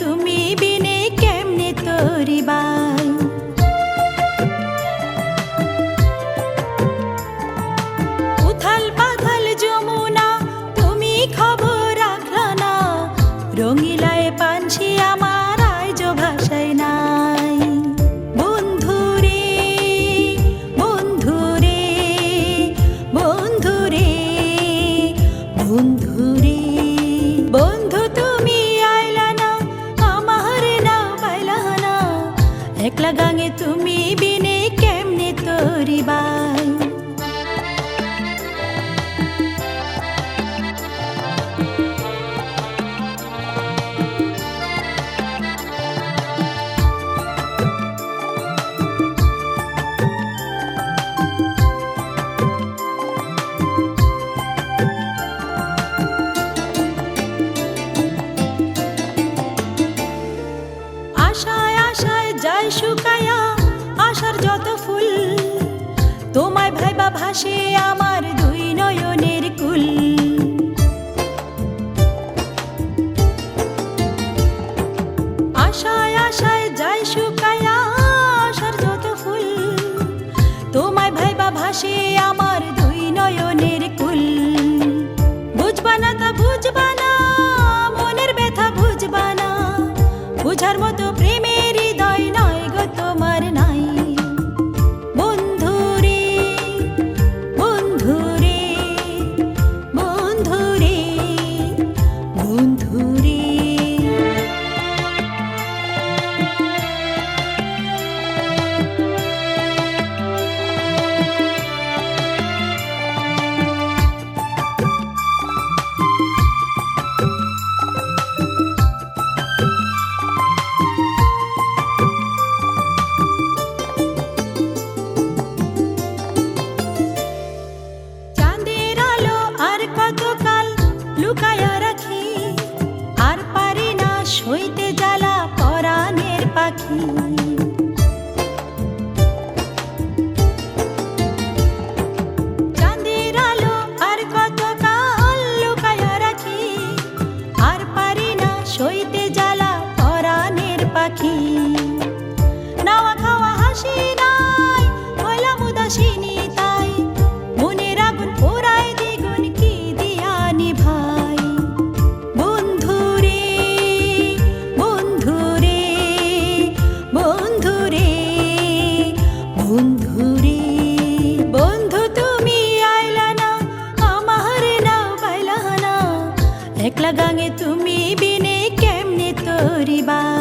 তুমি বিনে কেমনে তোরি বাই। উথাল পাথাল যমুনা তুমি খবর রাখলা না, রঙিলায় পানছি আমার আইজ ভাষায় নাই। বন্ধুরে বন্ধুরে বন্ধুরে বন্ধুরে বন্ধু তুমি আইলা না, আমার নাও পাইলা না, একলা গাঙে তুমি বিনে কেমনে তোরি বাই। আশায় আশায় যায় শুকায়া আশার যত ফুল, তোমায় ভাইবা ভাসে আমার দুই নয়নের কুল। আশায় আশায় যায় শুকায়া আশার যত ফুল, তোমায় ভাইবা ভাসে আমার দুই নয়নের কুল। বুঝবা না তা বুঝবা না, মনের ব্যথা বুঝবা না, বুঝার মতো প্রেমের হৃদয় নয় গো তোমার নাই। বন্ধুরে বন্ধুরে বন্ধুরে বন্ধুরে কতকাল লুকায়া রাখি, আর পারি না সইতে জ্বালা পরাণের পাখি। চাঁদের আলো আর কতকাল লুকায়া রাখি, আর পারি না সইতে জ্বালা পরাণের পাখি। নাওয়া খাওয়া হাসি নাই হইলাম উদাসিনী, তাই মনের আগুন পোড়ায় দ্বিগুণ কি দিয়ানি ভাই। বন্ধুরে বন্ধুরে বন্ধুরে বন্ধুরে বন্ধু তুমি আইলা না, আমার নাও পাইলা না, একলা গাঙে তুমি বিনে কেমনে তোরি বাই।